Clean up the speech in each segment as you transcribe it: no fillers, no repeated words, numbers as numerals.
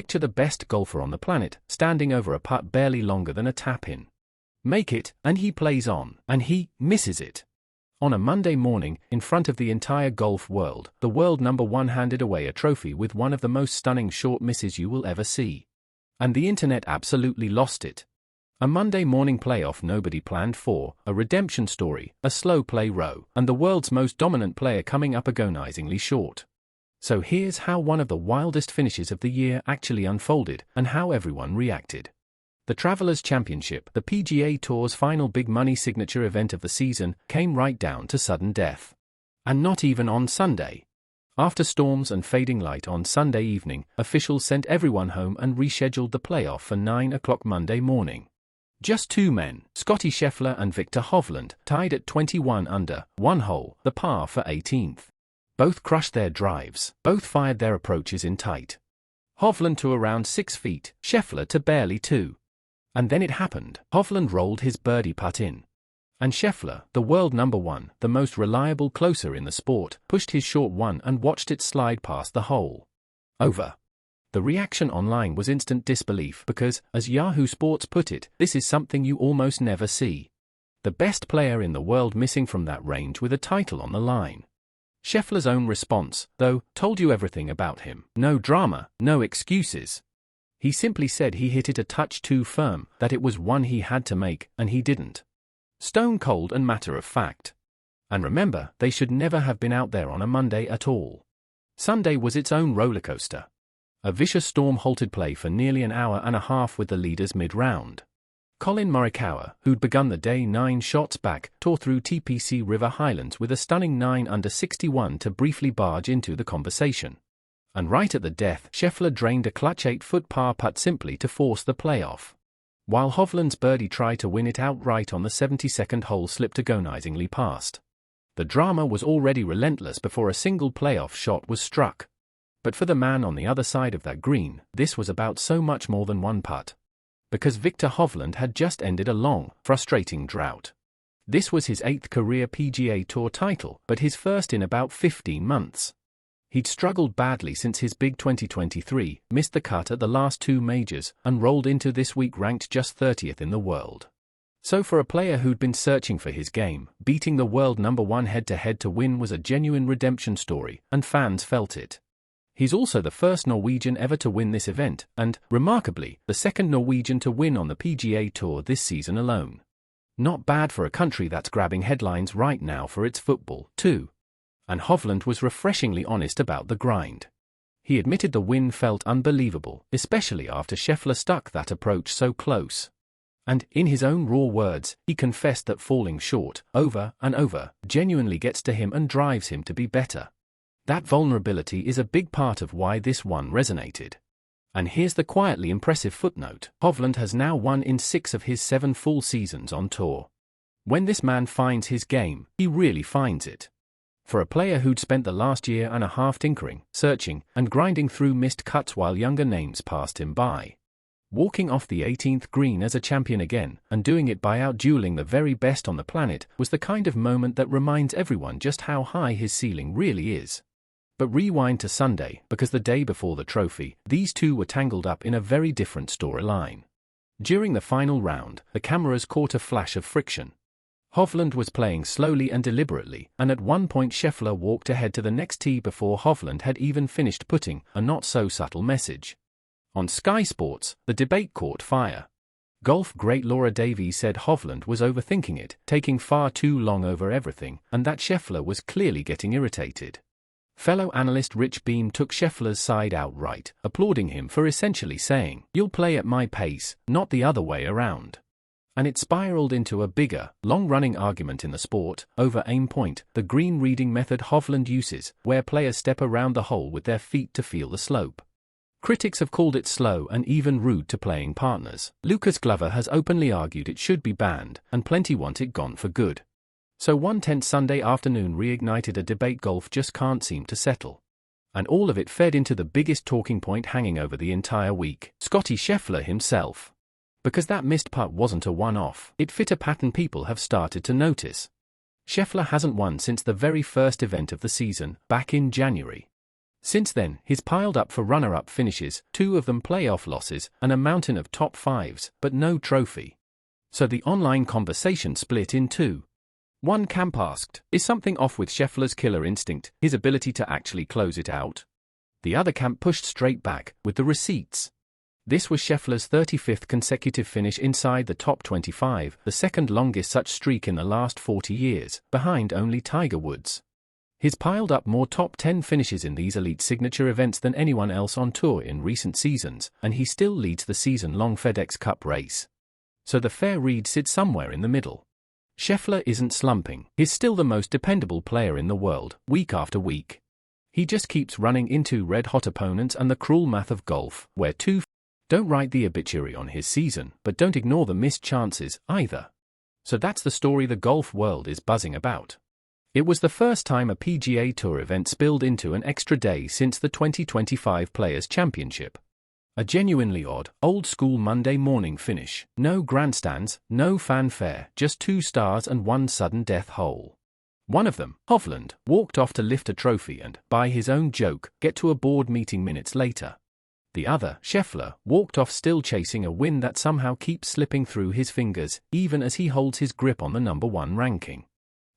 Picture the best golfer on the planet, standing over a putt barely longer than a tap-in. Make it, and he plays on, and he misses it. On a Monday morning, in front of the entire golf world, the world #1 handed away a trophy with one of the most stunning short misses you will ever see. And the internet absolutely lost it. A Monday morning playoff nobody planned for, a redemption story, a slow play row, and the world's most dominant player coming up agonizingly short. So here's how one of the wildest finishes of the year actually unfolded, and how everyone reacted. The Travelers' Championship, the PGA Tour's final big money signature event of the season, came right down to sudden death. And not even on Sunday. After storms and fading light on Sunday evening, officials sent everyone home and rescheduled the playoff for 9 o'clock Monday morning. Just two men, Scottie Scheffler and Viktor Hovland, tied at 21 under, one hole, the par for 18th. Both crushed their drives, both fired their approaches in tight. Hovland to around 6 feet, Scheffler to barely 2. And then it happened. Hovland rolled his birdie putt in. And Scheffler, the world #1, the most reliable closer in the sport, pushed his short one and watched it slide past the hole. Over. The reaction online was instant disbelief because, as Yahoo Sports put it, this is something you almost never see. The best player in the world missing from that range with a title on the line. Scheffler's own response, though, told you everything about him. No drama, no excuses. He simply said he hit it a touch too firm, that it was one he had to make, and he didn't. Stone cold and matter of fact. And remember, they should never have been out there on a Monday at all. Sunday was its own rollercoaster. A vicious storm halted play for nearly an hour and a half with the leaders mid-round. Colin Morikawa, who'd begun the day 9 shots back, tore through TPC River Highlands with a stunning 9 under 61 to briefly barge into the conversation. And right at the death, Scheffler drained a clutch 8-foot par putt simply to force the playoff. While Hovland's birdie try to win it outright on the 72nd hole slipped agonizingly past. The drama was already relentless before a single playoff shot was struck. But for the man on the other side of that green, this was about so much more than one putt. Because Viktor Hovland had just ended a long, frustrating drought. This was his 8th career PGA Tour title, but his first in about 15 months. He'd struggled badly since his big 2023, missed the cut at the last 2 majors, and rolled into this week ranked just 30th in the world. So for a player who'd been searching for his game, beating the world #1 head-to-head to win was a genuine redemption story, and fans felt it. He's also the first Norwegian ever to win this event, and, remarkably, the second Norwegian to win on the PGA Tour this season alone. Not bad for a country that's grabbing headlines right now for its football, too. And Hovland was refreshingly honest about the grind. He admitted the win felt unbelievable, especially after Scheffler stuck that approach so close. And, in his own raw words, he confessed that falling short, over and over, genuinely gets to him and drives him to be better. That vulnerability is a big part of why this one resonated. And here's the quietly impressive footnote. Hovland has now won in 6 of his 7 full seasons on tour. When this man finds his game, he really finds it. For a player who'd spent the last year and a half tinkering, searching, and grinding through missed cuts while younger names passed him by. Walking off the 18th green as a champion again, and doing it by out-dueling the very best on the planet, was the kind of moment that reminds everyone just how high his ceiling really is. But rewind to Sunday, because the day before the trophy, these two were tangled up in a very different storyline. During the final round, the cameras caught a flash of friction. Hovland was playing slowly and deliberately, and at one point Scheffler walked ahead to the next tee before Hovland had even finished putting, a not-so-subtle message. On Sky Sports, the debate caught fire. Golf great Laura Davies said Hovland was overthinking it, taking far too long over everything, and that Scheffler was clearly getting irritated. Fellow analyst Rich Beam took Scheffler's side outright, applauding him for essentially saying, "You'll play at my pace, not the other way around." And it spiraled into a bigger, long-running argument in the sport, over AimPoint, the green reading method Hovland uses, where players step around the hole with their feet to feel the slope. Critics have called it slow and even rude to playing partners. Lucas Glover has openly argued it should be banned, and plenty want it gone for good. So one tense Sunday afternoon reignited a debate golf just can't seem to settle. And all of it fed into the biggest talking point hanging over the entire week, Scottie Scheffler himself. Because that missed putt wasn't a one-off, it fit a pattern people have started to notice. Scheffler hasn't won since the very first event of the season, back in January. Since then, he's piled up for runner-up finishes, 2 of them playoff losses, and a mountain of top 5s, but no trophy. So the online conversation split in two. One camp asked, is something off with Scheffler's killer instinct, his ability to actually close it out? The other camp pushed straight back, with the receipts. This was Scheffler's 35th consecutive finish inside the top 25, the second longest such streak in the last 40 years, behind only Tiger Woods. He's piled up more top 10 finishes in these elite signature events than anyone else on tour in recent seasons, and he still leads the season-long FedEx Cup race. So the fair read sits somewhere in the middle. Scheffler isn't slumping, he's still the most dependable player in the world, week after week. He just keeps running into red-hot opponents and the cruel math of golf, where don't write the obituary on his season, but don't ignore the missed chances, either. So that's the story the golf world is buzzing about. It was the first time a PGA Tour event spilled into an extra day since the 2025 Players' Championship. A genuinely odd, old-school Monday morning finish, no grandstands, no fanfare, just 2 stars and 1 sudden death hole. One of them, Hovland, walked off to lift a trophy and, by his own joke, get to a board meeting minutes later. The other, Scheffler, walked off still chasing a win that somehow keeps slipping through his fingers, even as he holds his grip on the #1 ranking.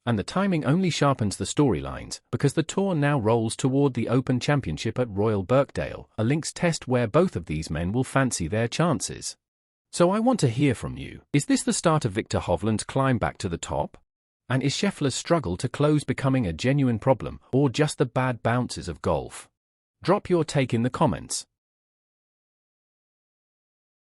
And the timing only sharpens the storylines, because the tour now rolls toward the Open Championship at Royal Birkdale, a links test where both of these men will fancy their chances. So I want to hear from you. Is this the start of Viktor Hovland's climb back to the top? And is Scheffler's struggle to close becoming a genuine problem, or just the bad bounces of golf? Drop your take in the comments.